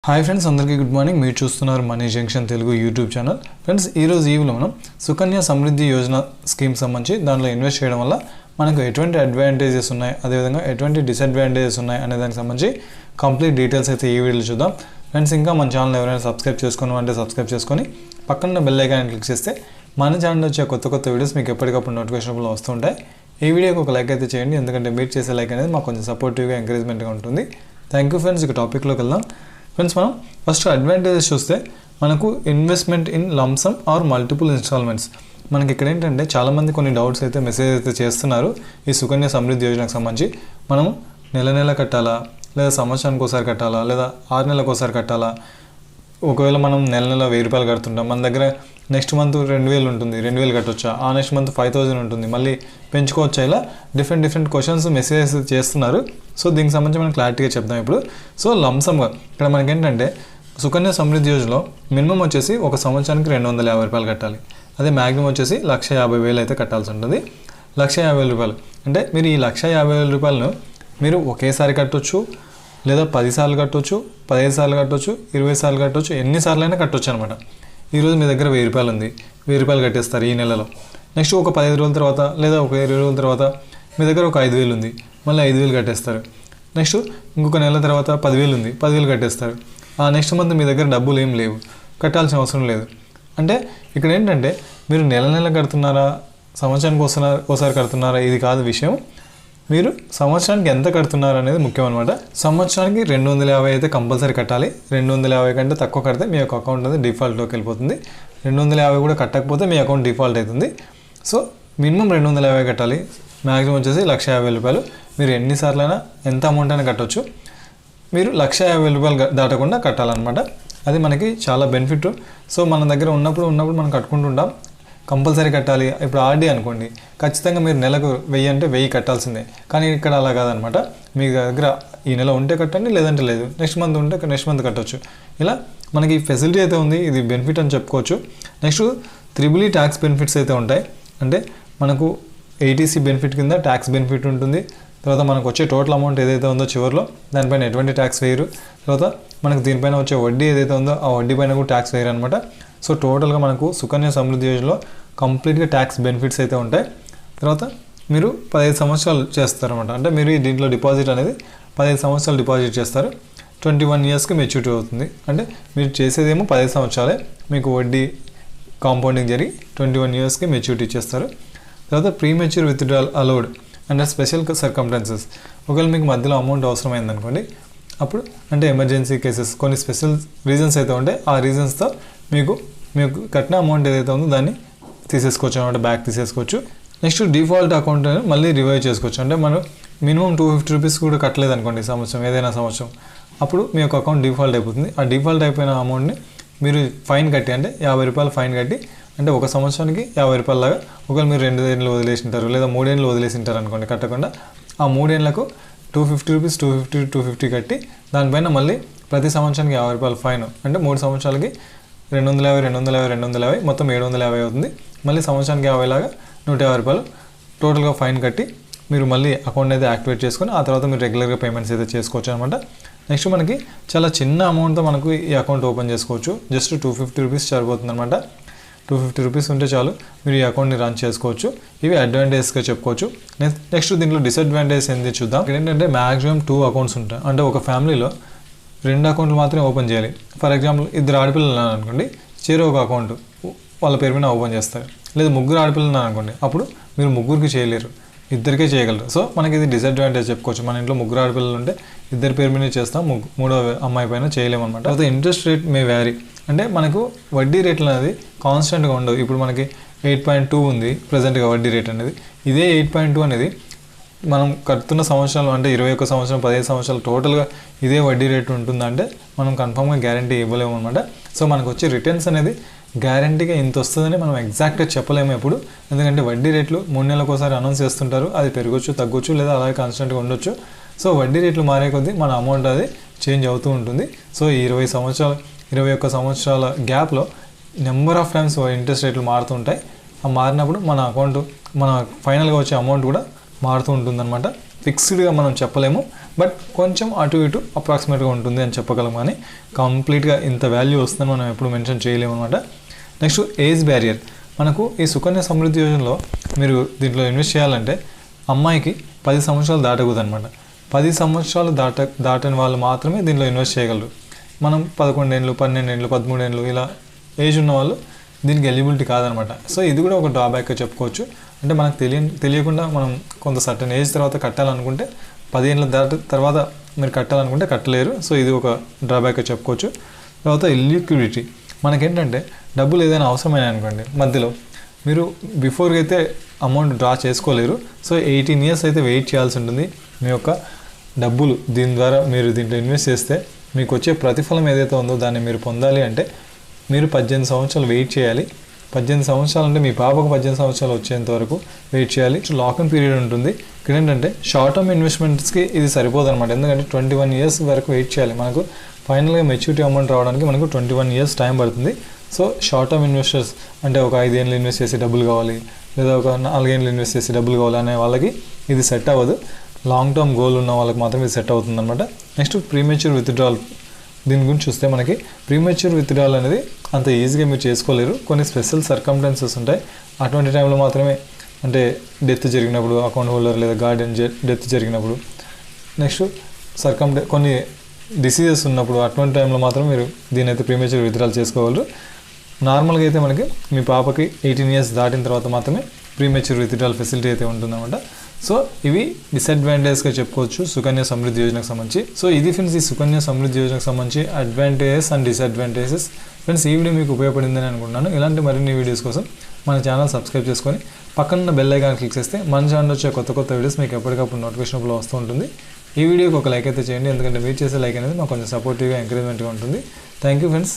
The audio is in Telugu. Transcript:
హాయ్ ఫ్రెండ్స్, అందరికీ గుడ్ మార్నింగ్. మీరు చూస్తున్నారు money junction Telugu YouTube channel. Friends, ఈరోజు ఈవిలో మనం సుకన్య సమృద్ధి యోజన స్కీమ్ సంబంధించి దాంట్లో ఇన్వెస్ట్ చేయడం వల్ల మనకు ఎటువంటి అడ్వాంటేజెస్ ఉన్నాయి, అదేవిధంగా ఎటువంటి డిసడ్వాంటేజెస్ ఉన్నాయి అనే దానికి సంబంధించి కంప్లీట్ డీటెయిల్స్ అయితే ఈ వీడియోలో చూద్దాం. ఫ్రెండ్స్, ఇంకా మన ఛానల్ ఎవరైనా సబ్స్క్రైబ్ చేసుకున్నామంటే సబ్స్క్రైబ్ చేసుకొని పక్కన బెల్ ఐకాన్ క్లిక్ చేస్తే మన ఛానల్ వచ్చే కొత్త వీడియోస్ మీకు ఎప్పటికప్పుడు నోటిఫికేషన్లో వస్తుంటాయి. ఈ వీడియోకి ఒక లైక్ అయితే చేయండి, ఎందుకంటే మీరు చేసే లైక్ అనేది మాకు కొంచెం సపోర్టివ్గా ఎంకరేజ్మెంట్గా ఉంటుంది. Thank you friends. ఇక టాపిక్లోకి వెళ్దాం. ఫ్రెండ్స్, మనం ఫస్ట్ అడ్వాంటేజెస్ చూస్తే మనకు investment in lump sum or multiple installments. మనకి ఇక్కడ ఏంటంటే చాలామంది కొన్ని డౌట్స్ అయితే మెసేజ్ అయితే చేస్తున్నారు. ఈ సుకన్య సమృద్ధి యోజనకు సంబంధించి మనము నెల కట్టాలా, లేదా సంవత్సరానికి ఒకసారి కట్టాలా, లేదా 6 నెలలకు ఒకసారి కట్టాలా? ఒకవేళ మనం నెల 1000 రూపాయలు కడుతుంటాం, మన దగ్గర నెక్స్ట్ మంత్ 2000 ఉంటుంది, 2000 కట్టొచ్చా? ఆ నెక్స్ట్ మంత్ 5000 ఉంటుంది, మళ్ళీ పెంచుకోవచ్చా? ఇలా డిఫరెంట్ క్వశ్చన్స్ మెసేజెస్ చేస్తున్నారు. సో దీనికి సంబంధించి మనం క్లారిటీగా చెప్దాం ఇప్పుడు. సో లంసమ్గా ఇక్కడ మనకి ఏంటంటే సుకన్య సమృద్ధి యోజనలో మినిమం వచ్చేసి ఒక సంవత్సరానికి 250 రూపాయలు కట్టాలి. అదే మ్యాక్సిమం వచ్చేసి 1,50,000 అయితే కట్టాల్సి ఉంటుంది. 1,50,000 రూపాయలు అంటే మీరు ఈ 1,50,000 రూపాయలను మీరు ఒకేసారి కట్టొచ్చు, లేదా 10 సార్లు కట్టొచ్చు, 15 సార్లు కట్టొచ్చు, 20 సార్లు కట్టొచ్చు, ఎన్నిసార్లు అయినా కట్టొచ్చు అనమాట. ఈరోజు మీ దగ్గర 1000 రూపాయలు ఉంది, 1000 రూపాయలు కట్టేస్తారు ఈ నెలలో. నెక్స్ట్ ఒక 15 రోజుల తర్వాత, లేదా ఒక 20 రోజుల తర్వాత మీ దగ్గర ఒక 5,000 ఉంది, మళ్ళీ 5,000 కట్టేస్తారు. నెక్స్ట్ ఇంకొక నెల తర్వాత 10,000 ఉంది, 10,000 కట్టేస్తారు. ఆ నెక్స్ట్ మంత్ మీ దగ్గర డబ్బులు ఏం లేవు, కట్టాల్సిన అవసరం లేదు. అంటే ఇక్కడ ఏంటంటే మీరు నెల కడుతున్నారా, సంవత్సరానికి ఒకసారి కడుతున్నారా, ఇది కాదు విషయం. మీరు సంవత్సరానికి ఎంత కడుతున్నారు అనేది ముఖ్యం అనమాట. సంవత్సరానికి 250 అయితే కంపల్సరీ కట్టాలి. 250 కంటే తక్కువ కడితే మీ యొక్క అకౌంట్ అనేది డిఫాల్ట్లోకి వెళ్ళిపోతుంది. 250 కూడా కట్టకపోతే మీ అకౌంట్ డిఫాల్ట్ అవుతుంది. సో మినిమం 250 కట్టాలి. మ్యాక్సిమం వచ్చేసి 1,50,000 రూపాయలు. మీరు ఎన్నిసార్లు అయినా ఎంత అమౌంట్ అయినా కట్టవచ్చు. మీరు 1,50,000 రూపాయలు దాటకుండా కట్టాలన్నమాట. అది మనకి చాలా బెనిఫిట్. సో మన దగ్గర ఉన్నప్పుడు మనం కట్టుకుంటుంటాం, కంపల్సరీ కట్టాలి. ఇప్పుడు ఆర్డీ అనుకోండి, ఖచ్చితంగా మీరు నెలకు 1000 అంటే 1000 కట్టాల్సిందే. కానీ ఇక్కడ అలా కాదనమాట. మీ దగ్గర ఈ నెల ఉంటే కట్టండి, లేదంటే లేదు. నెక్స్ట్ మంత్ ఉంటే నెక్స్ట్ మంత్ కట్టవచ్చు. ఇలా మనకి ఫెసిలిటీ అయితే ఉంది, ఇది బెనిఫిట్ అని చెప్పుకోవచ్చు. నెక్స్ట్ 3E ట్యాక్స్ బెనిఫిట్స్ అయితే ఉంటాయి. అంటే మనకు 80C బెనిఫిట్ కింద ట్యాక్స్ బెనిఫిట్ ఉంటుంది. తర్వాత మనకు వచ్చే టోటల్ అమౌంట్ ఏదైతే ఉందో చివరిలో దానిపైన ఎటువంటి ట్యాక్స్ వేయరు. తర్వాత మనకు దీనిపైన వచ్చే వడ్డీ ఏదైతే ఉందో ఆ వడ్డీ పైన కూడా ట్యాక్స్ వేయరు అనమాట. సో టోటల్గా మనకు సుకన్య సమృద్ధి యోజనలో కంప్లీట్గా ట్యాక్స్ బెనిఫిట్స్ అయితే ఉంటాయి. తర్వాత మీరు 15 సంవత్సరాలు చేస్తారనమాట. అంటే మీరు దీంట్లో డిపాజిట్ అనేది 15 సంవత్సరాలు డిపాజిట్ చేస్తారు. 21 ఇయర్స్కి మెచ్యూరిటీ అవుతుంది. అంటే మీరు చేసేదేమో 15 సంవత్సరాలే, మీకు వడ్డీ కాంపౌండింగ్ జరిగి 21 ఇయర్స్కి మెచ్యూరిటీ ఇచ్చేస్తారు. తర్వాత premature withdrawal allowed under special circumstances. ఒకవేళ మీకు మధ్యలో అమౌంట్ అవసరమైందనుకోండి, అప్పుడు అంటే ఎమర్జెన్సీ కేసెస్, కొన్ని స్పెషల్ రీజన్స్ అయితే ఉంటాయి. ఆ రీజన్స్తో మీకు కట్టిన అమౌంట్ ఏదైతే ఉందో దాన్ని తీసేసుకోవచ్చు అనమాట, బ్యాక్ తీసేసుకోవచ్చు. నెక్స్ట్ డిఫాల్ట్ అకౌంట్ మళ్ళీ రివైవ్ చేసుకోవచ్చు. అంటే మనం మినిమం 250 రూపీస్ కూడా కట్టలేదు అనుకోండి సంవత్సరం, ఏదైనా సంవత్సరం, అప్పుడు మీ యొక్క అకౌంట్ డిఫాల్ట్ అయిపోతుంది. ఆ డిఫాల్ట్ అయిపోయిన అమౌంట్ని మీరు ఫైన్ కట్టి, అంటే 50 రూపాయలు ఫైన్ కట్టి, అంటే ఒక సంవత్సరానికి 50 రూపాయల లాగా. ఒకవేళ మీరు 2 ఏళ్ళు వదిలేసింటారు, లేదా 3 ఏళ్ళు వదిలేసింటారు అనుకోండి కట్టకుండా, ఆ 3 ఏళ్ళకు 250 రూపీస్ 250 కట్టి దానిపైన మళ్ళీ ప్రతి సంవత్సరానికి 50 రూపాయలు ఫైన్. అంటే 3 సంవత్సరాలకి 250 మొత్తం 750 అవుతుంది. మళ్ళీ సంవత్సరానికి 50 లాగా 150 రూపాయలు టోటల్గా ఫైన్ కట్టి మీరు మళ్ళీ అకౌంట్ అయితే యాక్టివేట్ చేసుకొని ఆ తర్వాత మీరు రెగ్యులర్గా పేమెంట్స్ అయితే చేసుకోవచ్చు అనమాట. నెక్స్ట్ మనకి చాలా చిన్న అమౌంట్తో మనకు ఈ అకౌంట్ ఓపెన్ చేసుకోవచ్చు. జస్ట్ 250 రూపీస్ సరిపోతుంది అనమాట. 250 రూపీస్ ఉంటే చాలు, మీరు ఈ అకౌంట్ని రన్ చేసుకోవచ్చు. ఇవి అడ్వాంటేజెస్గా చెప్పుకోవచ్చు. నెక్స్ట్ దీంట్లో డిసడ్వాంటేజ్ ఏంటి చూద్దాం. ఇక్కడ ఏంటంటే మ్యాక్సిమం 2 అకౌంట్స్ ఉంటాయి. అంటే ఒక ఫ్యామిలీలో 2 అకౌంట్లు మాత్రమే ఓపెన్ చేయాలి. ఫర్ ఎగ్జాంపుల్ 2 ఆడపిల్లలు అనుకోండి, చేరో ఒక అకౌంట్ వాళ్ళ పేరు మీద ఓపెన్ చేస్తారు. లేదా 3 ఆడపిల్లలు అనుకోండి, అప్పుడు మీరు 3కి చేయలేరు, 2కే చేయగలరు. సో మనకి ఇది డిసడ్వాంటేజ్ చెప్పుకోవచ్చు. మన ఇంట్లో 3 ఆడపిల్లలు ఉంటే 2 పేరు మీద చేస్తాం, 3వ అమ్మాయి పైన చేయలేము అనమాట. తర్వాత ఇంట్రెస్ట్ రేట్ మే వ్యారీ. అంటే మనకు వడ్డీ రేట్లు అనేది కాన్స్టెంట్గా ఉండవు. ఇప్పుడు మనకి 8.2 ఉంది ప్రజెంట్గా వడ్డీ రేట్ అనేది. ఇదే 8.2 అనేది మనం కడుతున్న సంవత్సరాలు, అంటే 21 సంవత్సరం 15 సంవత్సరాలు టోటల్గా ఇదే వడ్డీ రేటు ఉంటుందంటే మనం కన్ఫామ్గా గ్యారంటీ ఇవ్వలేము అనమాట. సో మనకు వచ్చే రిటర్న్స్ అనేది గ్యారంటీగా ఇంత వస్తుందని మనం ఎగ్జాక్ట్గా చెప్పలేము ఎప్పుడు. ఎందుకంటే వడ్డీ రేట్లు 3 నెలలకు ఒకసారి అనౌన్స్ చేస్తుంటారు. అది పెరగచ్చు, తగ్గొచ్చు, లేదా అలాగే కాన్స్టెంట్గా ఉండొచ్చు. సో వడ్డీ రేట్లు మారే కొద్దీ మన అమౌంట్ అది చేంజ్ అవుతూ ఉంటుంది. సో ఈ 21 సంవత్సరాల గ్యాప్లో నెంబర్ ఆఫ్ టైమ్స్ ఇంట్రెస్ట్ రేట్లు మారుతూ ఉంటాయి. ఆ మారినప్పుడు మన అకౌంట్, మన ఫైనల్గా వచ్చే అమౌంట్ కూడా మారుతూ ఉంటుందన్నమాట. ఫిక్స్డ్గా మనం చెప్పలేము. బట్ కొంచెం అటు ఇటు అప్రాక్సిమేట్గా ఉంటుంది అని చెప్పగలం, కానీ కంప్లీట్గా ఇంత వాల్యూ వస్తుందని మనం ఎప్పుడు మెన్షన్ చేయలేము అనమాట. Next age barrier. మనకు ఈ సుకన్య సమృద్ధి యోజనలో మీరు దీంట్లో ఇన్వెస్ట్ చేయాలంటే అమ్మాయికి 10 సంవత్సరాలు దాటకూడదు అనమాట. 10 సంవత్సరాలు దాటని వాళ్ళు మాత్రమే దీంట్లో ఇన్వెస్ట్ చేయగలరు. మనం 11 ఏళ్ళు, 12 ఏళ్ళు, 13 ఏళ్ళు ఇలా ఏజ్ ఉన్న వాళ్ళు దీనికి ఎలిజిబిలిటీ కాదనమాట. సో ఇది కూడా ఒక డ్రాబ్యాక్గా చెప్పుకోవచ్చు. అంటే మనకు తెలియకుండా మనం కొంత సర్టన్ ఏజ్ తర్వాత కట్టాలనుకుంటే 10 ఏళ్ళ తర్వాత మీరు కట్టాలనుకుంటే కట్టలేరు. సో ఇది ఒక డ్రాబ్యాక్గా చెప్పుకోవచ్చు. తర్వాత లిక్విడిటీ. మనకేంటంటే డబ్బులు ఏదైనా అవసరమైన అనుకోండి, మధ్యలో మీరు బిఫోర్గా అయితే అమౌంట్ డ్రా చేసుకోలేరు. సో 18 ఇయర్స్ అయితే వెయిట్ చేయాల్సి ఉంటుంది. మీ యొక్క డబ్బులు దీని ద్వారా మీరు దీంట్లో ఇన్వెస్ట్ చేస్తే మీకు వచ్చే ప్రతిఫలం ఏదైతే ఉందో దాన్ని మీరు పొందాలి అంటే మీరు 18 సంవత్సరాలు వెయిట్ చేయాలి. 18 సంవత్సరాలు అంటే మీ పాపకు 18 సంవత్సరాలు వచ్చేంత వరకు వెయిట్ చేయాలి. లాక్ ఇన్ పీరియడ్ ఉంటుంది. ఇక్కడ ఏంటంటే షార్ట్ టర్మ్ ఇన్వెస్ట్మెంట్స్కి ఇది సరిపోదు అనమాట. ఎందుకంటే 21 ఇయర్స్ వరకు వెయిట్ చేయాలి. మనకు ఫైనల్గా మెచ్యూరిటీ అమౌంట్ రావడానికి మనకు 21 ఇయర్స్ టైం పడుతుంది. సో షార్ట్ టర్మ్ ఇన్వెస్టర్స్ అంటే ఒక 5 ఏళ్ళు ఇన్వెస్ట్ చేసి డబ్బులు కావాలి, లేదా ఒక 4 ఏళ్ళు ఇన్వెస్ట్ చేసి డబ్బులు కావాలి అనే వాళ్ళకి ఇది సెట్ అవ్వదు. లాంగ్ టర్మ్ గోల్ ఉన్న వాళ్ళకి మాత్రం ఇది సెట్ అవుతుంది అనమాట. Next premature withdrawal. దీని గురించి చూస్తే మనకి ప్రీమెచ్యూర్ విత్డ్రాల్ అనేది అంత ఈజీగా మీరు చేసుకోలేరు. కొన్ని స్పెషల్ సర్కమ్స్టాన్సెస్ ఉంటాయి. అటువంటి టైంలో మాత్రమే, అంటే డెత్ జరిగినప్పుడు, అకౌంట్ హోల్డర్ లేదా గార్డియన్ డెత్ జరిగినప్పుడు, నెక్స్ట్ కొన్ని డిసీజెస్ ఉన్నప్పుడు, అటువంటి టైంలో మాత్రం మీరు దీని అయితే ప్రీమెచ్యూర్ విత్డ్రాల్ చేసుకోగలరు. నార్మల్గా అయితే మనకి మీ పాపకి 18 ఇయర్స్ దాటిన తర్వాత మాత్రమే ప్రీమెచ్యూర్ విత్డ్రాల్ ఫెసిలిటీ అయితే ఉంటుందన్నమాట. సో ఇవి డిసడ్వాంటేజ్గా చెప్పుకోవచ్చు సుకన్య సమృద్ధి యోజనకు సంబంధించి. సో ఇది ఫ్రెండ్స్ ఈ సుకన్య సమృద్ధి యోజనకు సంబంధించి అడ్వాంటేజెస్ అండ్ డిసడ్వాంటేజెస్. ఫ్రెండ్స్ ఈ వీడియో మీకు ఉపయోగపడిందని అనుకుంటున్నాను. ఇలాంటి మరిన్ని వీడియోస్ కోసం మన ఛానల్ సబ్స్క్రైబ్ చేసుకొని పక్కన బెల్ ఐకాన్ క్లిక్ చేస్తే మన ఛానల్ వచ్చే కొత్త వీడియోస్ మీకు ఎప్పటికప్పుడు నోటిఫికేషన్లో వస్తూ ఉంటుంది. ఈ వీడియోకి ఒక లైక్ అయితే చేయండి, ఎందుకంటే మీరు చేసే లైక్ అనేది మాకు కొంచెం సపోర్టివ్గా ఎంకరేజ్మెంట్గా ఉంటుంది. Thank you friends.